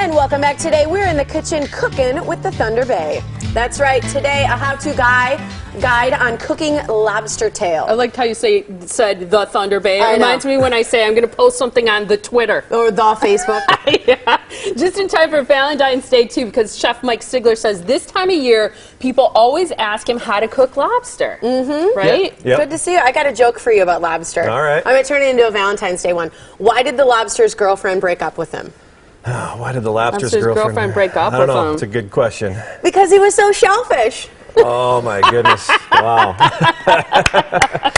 And welcome back. Today we're in the kitchen cooking with the Thunder Bay. That's right. Today a how-to guide on cooking lobster tail. I liked how you said the Thunder Bay. It reminds me when I say I'm going to post something on the Twitter. Or the Facebook. Yeah. Just in time for Valentine's Day, too, because Chef Mike Sigler says this time of year, people always ask him how to cook lobster. Mm-hmm. Right? Yep. Good to see you. I got a joke for you about lobster. All right. I'm going to turn it into a Valentine's Day one. Why did the lobster's girlfriend break up with him? Why did the lobster's girlfriend break up with him? I don't know. It's a good question. Because he was so shellfish. Oh, my goodness. Wow.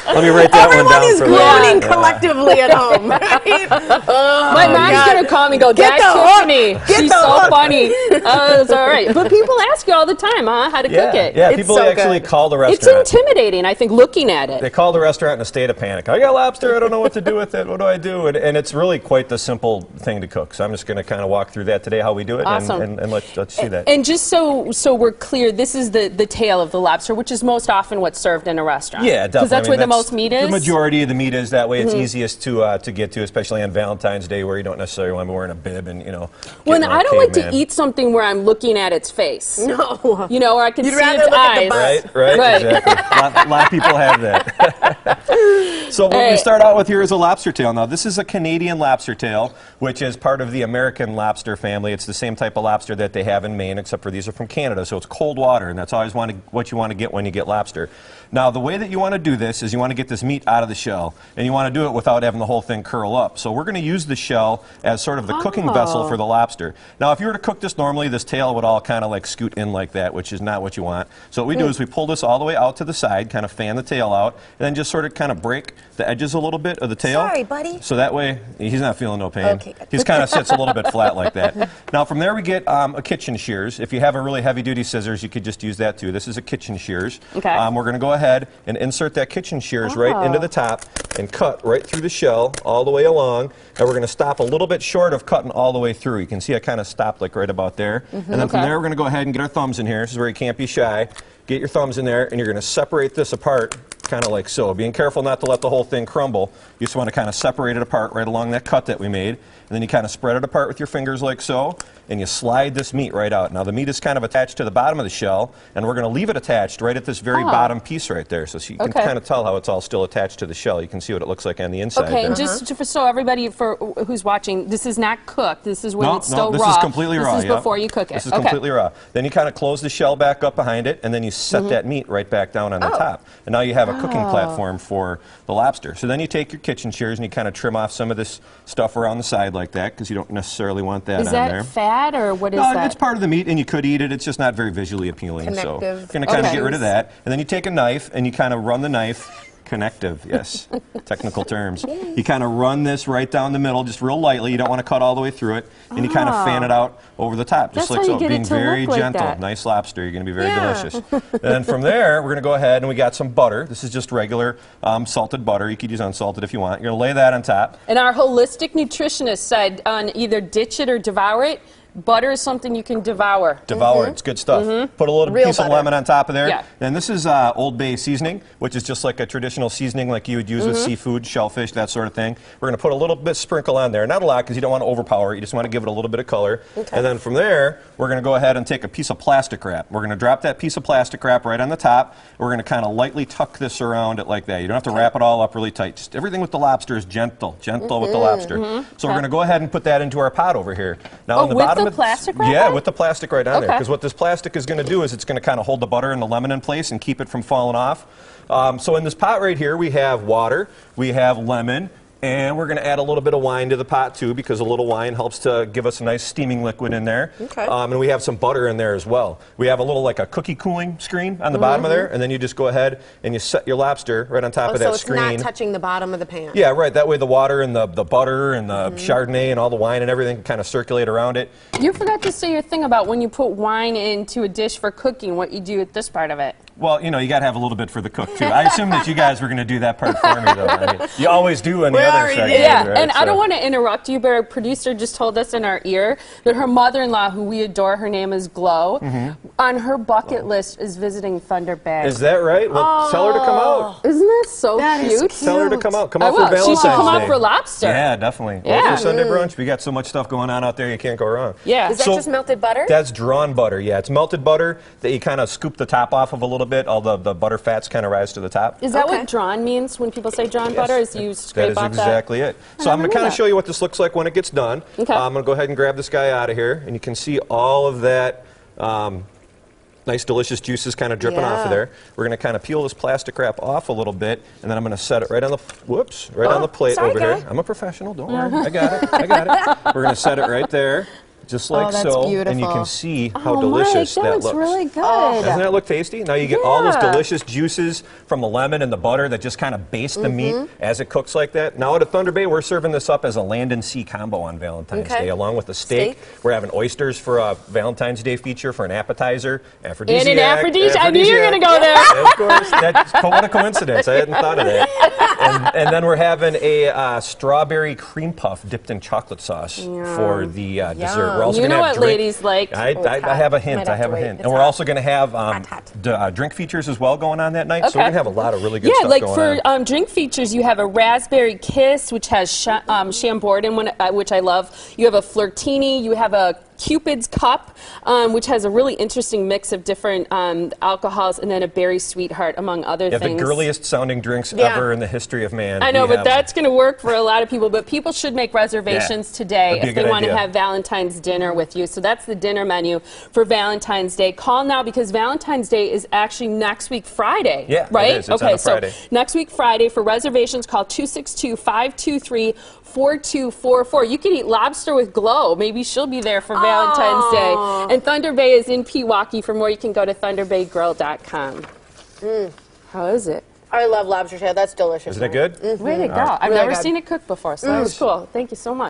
Let me write that one down for Everyone is groaning collectively at home. Right? My mom's going to call me and go, that's Tiffany. She's so funny. It's all right. But people ask you all the time, how to cook it. Yeah, people actually call the restaurant. It's intimidating, I think, looking at it. They call the restaurant in a state of panic. I got lobster. I don't know what to do with it. What do I do? And it's really quite the simple thing to cook. So I'm just going to kind of walk through that today, how we do it. Awesome. And let's see that. And just so we're clear, this is the tail of the lobster, which is most often what's served in a restaurant. Yeah, definitely. Because that's where the most meat is? The majority of the meat is that way. It's easiest to get to, especially on Valentine's Day where you don't necessarily want to be wearing a bib and, Well, I don't like to eat something where I'm looking at its face. No. Or I can see its eyes. Right, exactly. A lot of people have that. So what we start out with here is a lobster tail. Now, this is a Canadian lobster tail, which is part of the American lobster family. It's the same type of lobster that they have in Maine, except for these are from Canada, so it's cold water, and that's always what you want to get when you get lobster. Now, the way that you want to do this is you want to get this meat out of the shell, and you want to do it without having the whole thing curl up. So we're going to use the shell as sort of the cooking vessel for the lobster. Now, if you were to cook this normally, this tail would all kind of like scoot in like that, which is not what you want. So what we do is we pull this all the way out to the side, kind of fan the tail out, and then just sort of kind of break the edges a little bit of the tail. Sorry, buddy. So that way, he's not feeling no pain. Okay, good. He kind of sits a little bit flat like that. Now, from there we get a kitchen shears. If you have a really heavy-duty scissors, you could just use that too. This is a kitchen shears. Okay. We're going to go ahead and insert that kitchen shears right into the top and cut right through the shell all the way along. And we're going to stop a little bit short of cutting all the way through. You can see I kind of stopped like right about there. And then from there we're going to go ahead and get our thumbs in here. This is where you can't be shy. Get your thumbs in there and you're going to separate this apart kind of like so. Being careful not to let the whole thing crumble. You just want to kind of separate it apart right along that cut that we made. And then you kind of spread it apart with your fingers like so, and you slide this meat right out. Now the meat is kind of attached to the bottom of the shell, and we're going to leave it attached right at this very bottom piece right there. So you can kind of tell how it's all still attached to the shell. You can see what it looks like on the inside there. And just so everybody who's watching, this is not cooked. This is when it's still raw. This is completely raw. This is before you cook it. This is completely raw. Then you kind of close the shell back up behind it, and then you set that meat right back down on the top. And now you have a cooking platform for the lobster. So then you take your kitchen shears and you kind of trim off some of this stuff around the side like that, because you don't necessarily want that on there. Is that fat or what is that? No, it's part of the meat, and you could eat it. It's just not very visually appealing. So you're going to kind of get rid of that. And then you take a knife and you kind of run the knife. Connective, yes, technical terms. You kind of run this right down the middle, just real lightly. You don't want to cut all the way through it, and you kind of fan it out over the top, just like so, being very gentle. Nice lobster. You're going to be very delicious. Then from there, we're going to go ahead and we got some butter. This is just regular salted butter. You could use unsalted if you want. You're going to lay that on top. And our holistic nutritionist said on either ditch it or devour it. Butter is something you can devour. Devour it. It's good stuff. Put a little piece of lemon on top of there. And this is Old Bay seasoning, which is just like a traditional seasoning like you would use with seafood, shellfish, that sort of thing. We're going to put a little bit sprinkle on there. Not a lot because you don't want to overpower it. You just want to give it a little bit of color. And then from there, we're going to go ahead and take a piece of plastic wrap. We're going to drop that piece of plastic wrap right on the top. We're going to kind of lightly tuck this around it like that. You don't have to wrap it all up really tight. Just everything with the lobster is gentle with the lobster. So we're going to go ahead and put that into our pot over here. Now on the bottom plastic wrap? Yeah, with the plastic right on there. Because what this plastic is going to do is it's going to kind of hold the butter and the lemon in place and keep it from falling off. So in this pot right here, we have water, we have lemon, and we're going to add a little bit of wine to the pot too, because a little wine helps to give us a nice steaming liquid in there. And we have some butter in there as well. We have a little like a cookie cooling screen on the bottom of there, and then you just go ahead and you set your lobster right on top of that screen. So it's not touching the bottom of the pan. Yeah, right. That way the water and the butter and the Chardonnay and all the wine and everything kind of circulate around it. You forgot to say your thing about when you put wine into a dish for cooking, what you do with this part of it. Well, you know, you got to have a little bit for the cook, too. I assume that you guys were going to do that part for me, though. I mean, you always do on the other segment. Yeah, right? and I don't want to interrupt you, but our producer just told us in our ear that her mother-in-law, who we adore, her name is Glow, on her bucket list is visiting Thunder Bay. Is that right? Well, tell her to come out. Isn't that so cute? Tell her to come out. Come I out for will. Valentine's She should come Day. out for lobster. Yeah, definitely. Yeah. Or for Sunday brunch. We got so much stuff going on out there, you can't go wrong. Yeah. Is that just melted butter? That's drawn butter, yeah. It's melted butter that you kind of scoop the top off of a little bit. All the butter fats kind of rise to the top. Is that what drawn means when people say drawn butter? Is you scrape off that is exactly it. So I'm going to kind of show you what this looks like when it gets done. Okay. I'm going to go ahead and grab this guy out of here, and you can see all of that nice, delicious juices kind of dripping off of there. We're going to kind of peel this plastic wrap off a little bit, and then I'm going to set it right on the on the plate over here. I'm a professional. Don't worry. I got it. I got it. We're going to set it right there. Just like so, beautiful. and you can see how delicious that looks. That's really good. Doesn't that look tasty? Now you get all those delicious juices from the lemon and the butter that just kind of baste the meat as it cooks like that. Now at Thunder Bay, we're serving this up as a land and sea combo on Valentine's Day, along with a steak. We're having oysters for a Valentine's Day feature for an appetizer. Aphrodisiac. And an aphrodisiac. I knew you were going to go there. Of course. What a coincidence. I hadn't thought of that. And then we're having a strawberry cream puff dipped in chocolate sauce for the dessert. We're also You know have what ladies like. I have a hint. I have a hint. And we're also going to have drink features as well going on that night. So we're going to have a lot of really good stuff going on. Yeah, like for drink features, you have a raspberry kiss, which has Chambord, which I love. You have a flirtini. You have a Cupid's Cup, which has a really interesting mix of different alcohols, and then a berry sweetheart, among other things. The girliest sounding drinks ever in the history of man. I know, but that's going to work for a lot of people. But people should make reservations today if they want to have Valentine's dinner with you. So that's the dinner menu for Valentine's Day. Call now because Valentine's Day is actually next week Friday. Yeah, right? It is. It's on a Friday. So next week Friday for reservations, call 262-523-4244. You can eat lobster with Glow. Maybe she'll be there for Valentine's Day. And Thunder Bay is in Pewaukee. For more, you can go to thunderbaygrill.com. How is it? I love lobster tail. That's delicious. Isn't it good? Way to go. I've never seen it cooked before, so that was cool. Thank you so much.